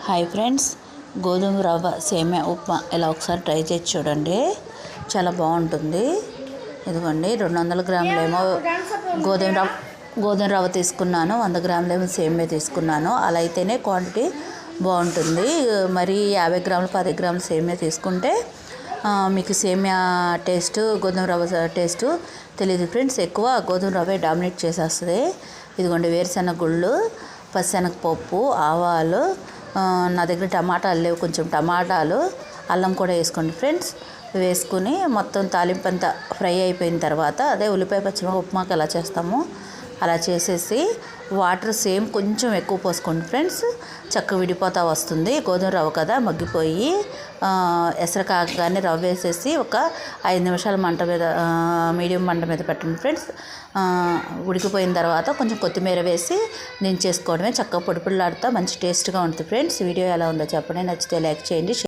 Hi friends, గోధుమ రవ్వ సేమియా ఉప్మా ఇలా ఒకసారి ట్రై చేసి చూడండి. చాలా బాగుంటుంది. ఇదిగోండి 200 గ్రాములేమో గోధుమ రవ్వ తీసుకున్నాను, 100 గ్రాములేమో సేమియా తీసుకున్నాను. అలా అయితేనే క్వాంటిటీ బాగుంటుంది. మరి 50 గ్రాములు 10 గ్రాములు సేమియా తీసుకుంటే మీకు సేమియా టేస్ట్ గోధుమ రవ్వ టేస్ట్ తెలియదు ఫ్రెండ్స్. ఎక్కువ గోధుమ రవ్వే డామినేట్ చేసేస్తుంది. ఇదిగోండి వేరుశెనగ గుళ్ళు, పచ్చిశనగపప్పు, ఆవాలు, నా దగ్గర టమాటాలు లేవు, కొంచెం టమాటాలు, అల్లం కూడా వేసుకోండి ఫ్రెండ్స్. వేసుకుని మొత్తం తాలింపు అంతా ఫ్రై అయిపోయిన తర్వాత అదే ఉల్లిపాయ పచ్చిమిరపకాయ ఉప్మాకి ఎలా చేస్తామో అలా చేసేసి వాటర్ సేమ్ కొంచెం ఎక్కువ పోసుకోండి ఫ్రెండ్స్. చక్కగా విడిపోతూ వస్తుంది. గోధుమ రవ్వ కదా మగ్గిపోయి ఎసరు కాగానే రవ్వ వేసేసి ఒక 5 నిమిషాలు మంట మీద మీడియం మంట మీద పెట్టండి ఫ్రెండ్స్. ఉడికిపోయిన తర్వాత కొంచెం కొత్తిమీర వేసి దించేసుకోవడమే. చక్కగా పొడి పొడిలాడుతూ మంచి టేస్ట్గా ఉంటుంది ఫ్రెండ్స్. వీడియో ఎలా ఉందో చెప్పండి. నచ్చితే లైక్ చేయండి.